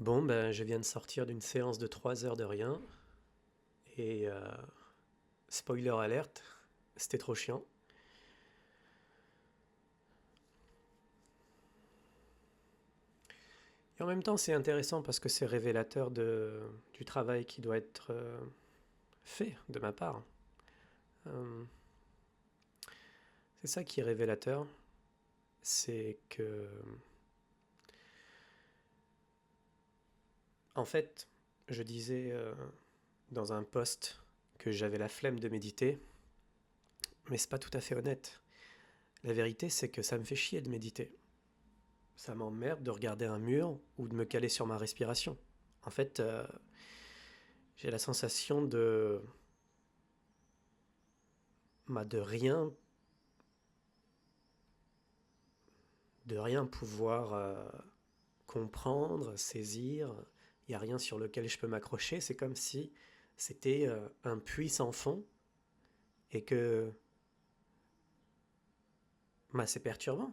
Bon, ben, je viens de sortir d'une séance de 3 heures de rien. Et spoiler alerte, c'était trop chiant. Et en même temps, c'est intéressant parce que c'est révélateur du travail qui doit être fait de ma part. Euh, c'est ça qui est révélateur, c'est que, en fait, je disais dans un post que j'avais la flemme de méditer, mais c'est pas tout à fait honnête. La vérité, c'est que ça me fait chier de méditer. Ça m'emmerde de regarder un mur ou de me caler sur ma respiration. En fait, j'ai la sensation de de rien pouvoir comprendre, saisir. Il n'y a rien sur lequel je peux m'accrocher. C'est comme si c'était un puits sans fond et que bah, c'est perturbant.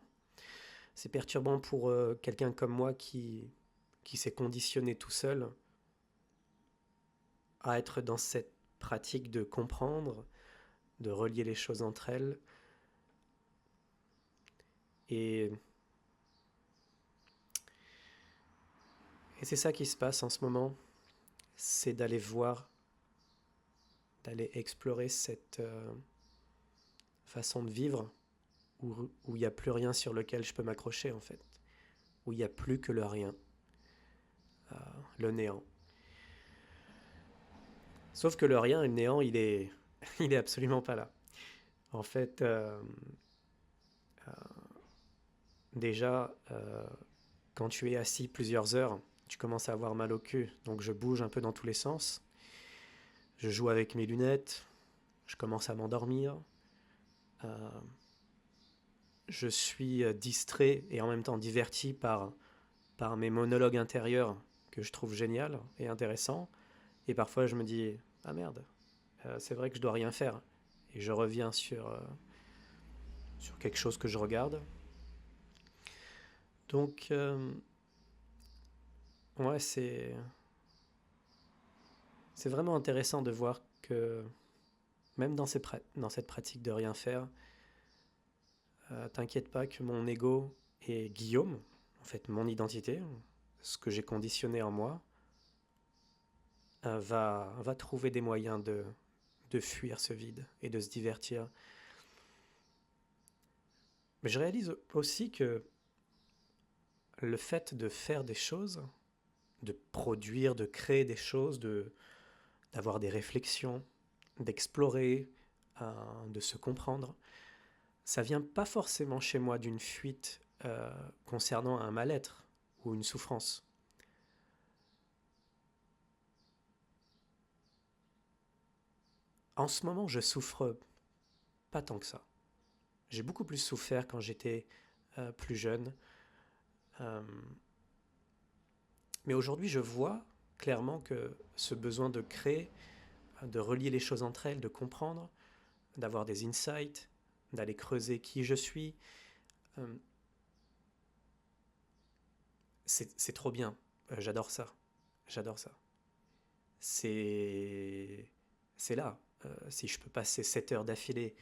C'est perturbant pour quelqu'un comme moi qui s'est conditionné tout seul à être dans cette pratique de comprendre, de relier les choses entre elles. Et, et c'est ça qui se passe en ce moment, c'est d'aller voir, d'aller explorer cette façon de vivre où il n'y a plus rien sur lequel je peux m'accrocher en fait, où il n'y a plus que le rien, euh, le néant. Sauf que le rien et le néant, il est absolument pas là. En fait, déjà, quand tu es assis plusieurs heures, tu commences à avoir mal au cul, donc je bouge un peu dans tous les sens. Je joue avec mes lunettes, je commence à m'endormir. Euh, je suis distrait et en même temps diverti par mes monologues intérieurs que je trouve génial et intéressant. Et parfois je me dis, ah merde, c'est vrai que je dois rien faire. Et je reviens sur quelque chose que je regarde. Donc, ouais, c'est vraiment intéressant de voir que même dans cette pratique de rien faire, t'inquiète pas que mon ego et Guillaume, en fait mon identité, ce que j'ai conditionné en moi, va trouver des moyens de fuir ce vide et de se divertir. Mais je réalise aussi que le fait de faire des choses, de produire, de créer des choses, d'avoir des réflexions, d'explorer, de se comprendre, ça vient pas forcément chez moi d'une fuite concernant un mal-être ou une souffrance. En ce moment, je souffre pas tant que ça. J'ai beaucoup plus souffert quand j'étais plus jeune. Euh, mais aujourd'hui, je vois clairement que ce besoin de créer, de relier les choses entre elles, de comprendre, d'avoir des insights, d'aller creuser qui je suis, euh, c'est trop bien. J'adore ça. J'adore ça. C'est c'est là. Si je peux passer 7 heures d'affilée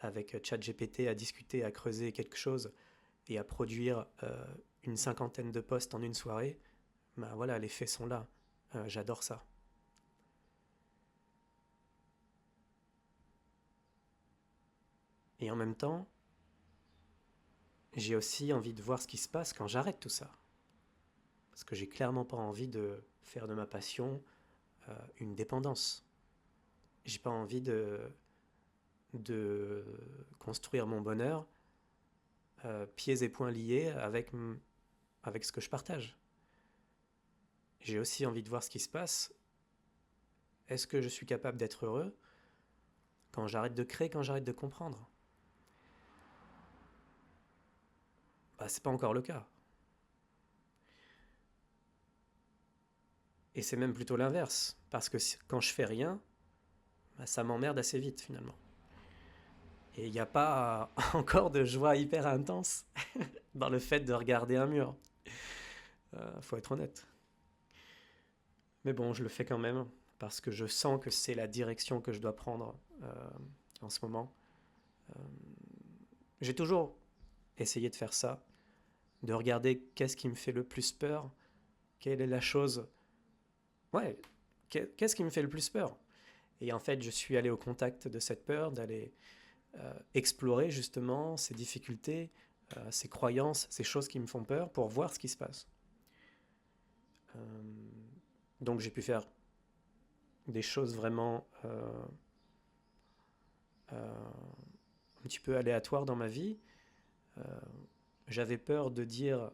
avec ChatGPT à discuter, à creuser quelque chose et à produire une cinquantaine de posts en une soirée, ben voilà, les faits sont là. J'adore ça. Et en même temps, j'ai aussi envie de voir ce qui se passe quand j'arrête tout ça. Parce que j'ai clairement pas envie de faire de ma passion une dépendance. J'ai pas envie de construire mon bonheur pieds et poings liés avec ce que je partage. J'ai aussi envie de voir ce qui se passe. Est-ce que je suis capable d'être heureux quand j'arrête de créer, quand j'arrête de comprendre? Bah, c'est pas encore le cas. Et c'est même plutôt l'inverse. Parce que quand je fais rien, bah, ça m'emmerde assez vite finalement. Et il n'y a pas encore de joie hyper intense dans le fait de regarder un mur. Faut être honnête. Mais bon, je le fais quand même parce que je sens que c'est la direction que je dois prendre en ce moment. Euh, j'ai toujours essayé de faire ça, de regarder qu'est-ce qui me fait le plus peur, quelle est la chose. Ouais, qu'est-ce qui me fait le plus peur? Et en fait, je suis allé au contact de cette peur, d'aller explorer justement ces difficultés, ces croyances, ces choses qui me font peur pour voir ce qui se passe. Euh, donc j'ai pu faire des choses vraiment un petit peu aléatoires dans ma vie. Euh, J'avais peur de dire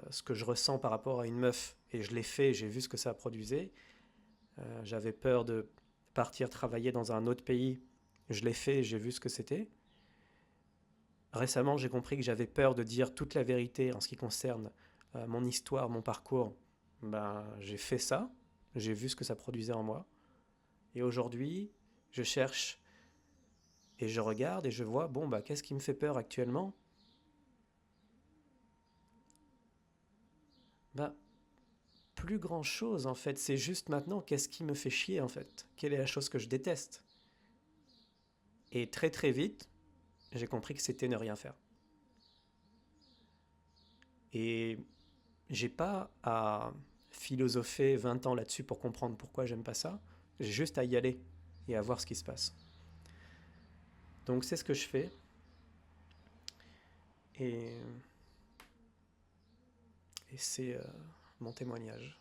ce que je ressens par rapport à une meuf et je l'ai fait, j'ai vu ce que ça produisait. J'avais peur de partir travailler dans un autre pays, je l'ai fait, j'ai vu ce que c'était. Récemment, j'ai compris que j'avais peur de dire toute la vérité en ce qui concerne mon histoire, mon parcours. Ben, j'ai fait ça, j'ai vu ce que ça produisait en moi. Et aujourd'hui, je cherche et je regarde et je vois, bon, bah, qu'est-ce qui me fait peur actuellement? Bah, plus grand chose en fait, c'est juste maintenant qu'est-ce qui me fait chier en fait? Quelle est la chose que je déteste? Et très très vite, j'ai compris que c'était ne rien faire. Et j'ai pas à philosopher 20 ans là-dessus pour comprendre pourquoi j'aime pas ça. J'ai juste à y aller et à voir ce qui se passe. Donc c'est ce que je fais. Et, et c'est mon témoignage.